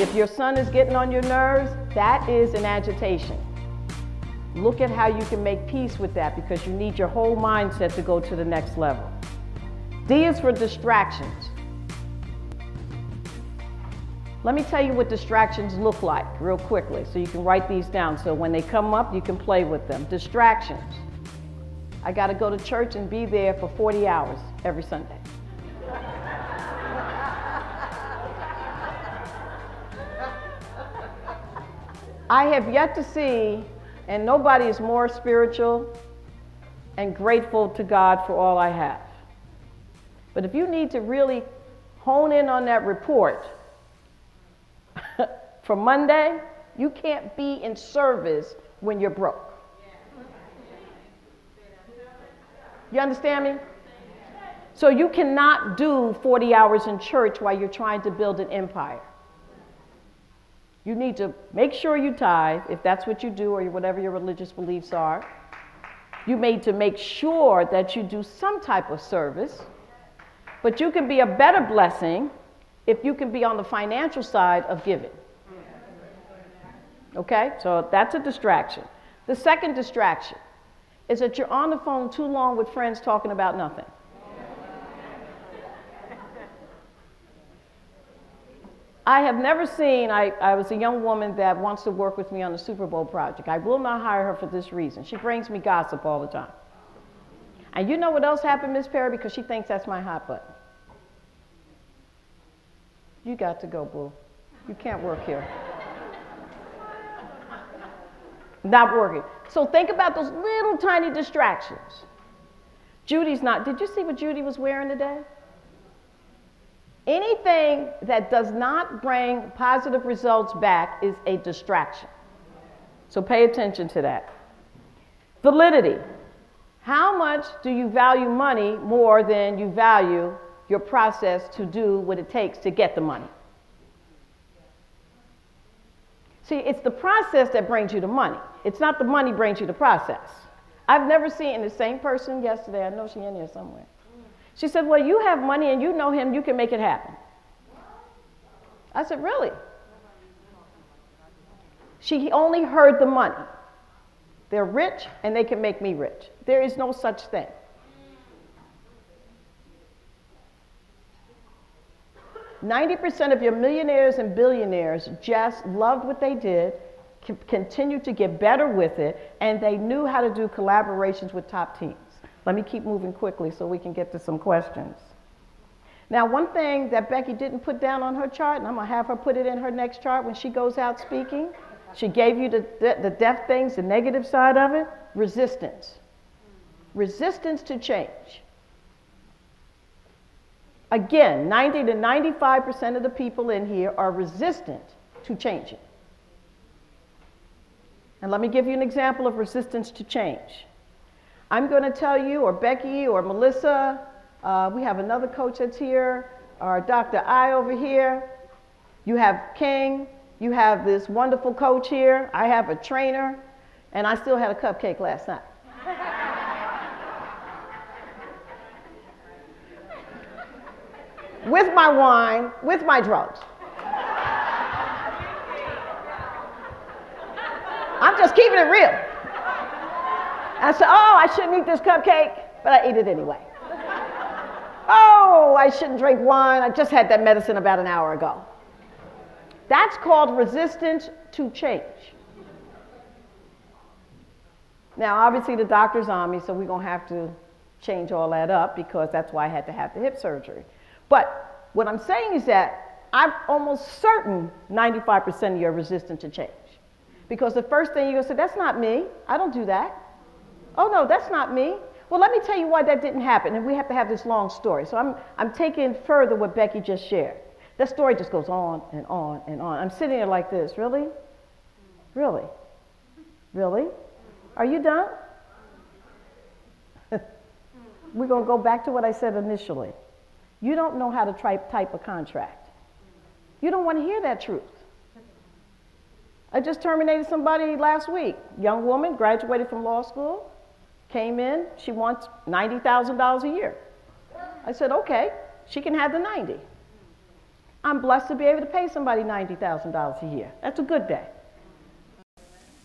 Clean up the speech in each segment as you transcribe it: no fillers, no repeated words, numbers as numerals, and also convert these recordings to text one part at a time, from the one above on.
If your son is getting on your nerves, that is an agitation. Look at how you can make peace with that, because you need your whole mindset to go to the next level. D is for distractions. Let me tell you what distractions look like real quickly so you can write these down so when they come up you can play with them. Distractions. I got to go to church and be there for 40 hours every Sunday. I have yet to see, and nobody is more spiritual and grateful to God for all I have. But if you need to really hone in on that report for Monday, you can't be in service when you're broke. You understand me? So you cannot do 40 hours in church while you're trying to build an empire. You need to make sure you tithe, if that's what you do or whatever your religious beliefs are. You need to make sure that you do some type of service, but you can be a better blessing if you can be on the financial side of giving. Okay, so that's a distraction. The second distraction is that you're on the phone too long with friends talking about nothing. I have never seen, I was a young woman that wants to work with me on the Super Bowl project. I will not hire her for this reason. She brings me gossip all the time. And you know what else happened, Miss Perry? Because she thinks that's my hot button. You got to go, boo. You can't work here. Not working. So think about those little tiny distractions. Judy's not, did you see what Judy was wearing today? Anything that does not bring positive results back is a distraction. So pay attention to that. Validity. How much do you value money more than you value your process to do what it takes to get the money? See, it's the process that brings you the money. It's not the money brings you the process. I've never seen the same person yesterday. I know she's in here somewhere. She said, well, you have money and you know him, you can make it happen. I said, really? She only heard the money. They're rich and they can make me rich. There is no such thing. %90 of your millionaires and billionaires just loved what they did, continued to get better with it, and they knew how to do collaborations with top teams. Let me keep moving quickly so we can get to some questions. Now, one thing that Becky didn't put down on her chart, and I'm going to have her put it in her next chart when she goes out speaking, she gave you the deaf things, the negative side of it, resistance. Resistance to change. Again, 90 to 95% of the people in here are resistant to changing. And let me give you an example of resistance to change. I'm going to tell you, or Becky, or Melissa, we have another coach that's here, or Dr. I over here. You have King, you have this wonderful coach here, I have a trainer, and I still had a cupcake last night. With my wine, with my drugs. I'm just keeping it real. I said, oh, I shouldn't eat this cupcake, but I ate it anyway. Oh, I shouldn't drink wine. I just had that medicine about an hour ago. That's called resistance to change. Now, obviously, the doctor's on me, so we're going to have to change all that up because that's why I had to have the hip surgery. But what I'm saying is that I'm almost certain 95% of you are resistant to change. Because the first thing you're going to say, that's not me. I don't do that. Oh, no, that's not me. Well, let me tell you why that didn't happen, and we have to have this long story. So I'm taking further what Becky just shared. That story just goes on and on and on. I'm sitting there like this, really? Really? Really? Are you done? We're going to go back to what I said initially. You don't know how to type a contract. You don't want to hear that truth. I just terminated somebody last week. Young woman, graduated from law school. Came in, she wants $90,000 a year. I said, okay, she can have the 90. I'm blessed to be able to pay somebody $90,000 a year. That's a good day.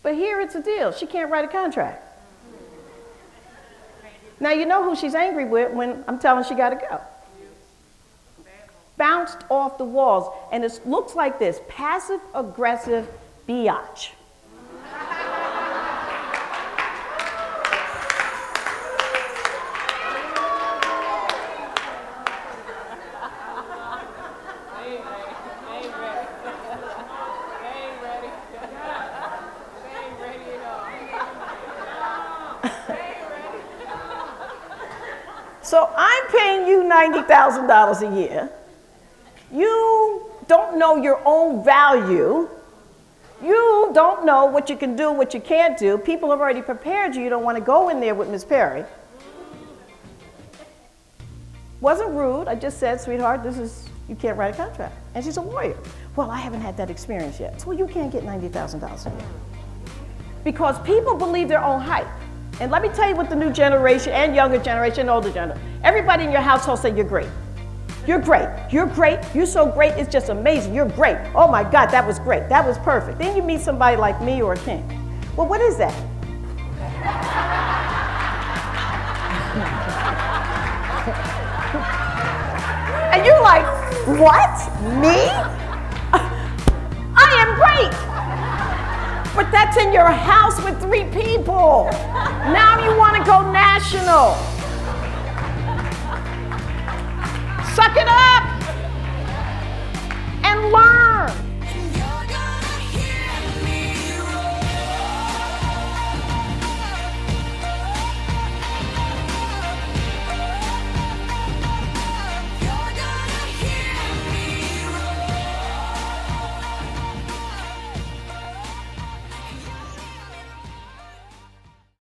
But here it's a deal. She can't write a contract. Now you know who she's angry with when I'm telling she got to go. Bounced off the walls. And it looks like this, passive-aggressive biatch. So I'm paying you $90,000 a year. You don't know your own value. You don't know what you can do, what you can't do. People have already prepared you. You don't want to go in there with Miss Perry. Wasn't rude. I just said, sweetheart, you can't write a contract. And she's a lawyer. Well, I haven't had that experience yet. So you can't get $90,000 a year. Because people believe their own hype. And let me tell you what the new generation and younger generation and older generation, everybody in your household say you're great. You're great. You're great. You're so great. It's just amazing. You're great. Oh my God, that was great. That was perfect. Then you meet somebody like me or King. Well, what is that? And you're like, what? Me? I am great. But that's in your house with 3 people. Now you want to go national.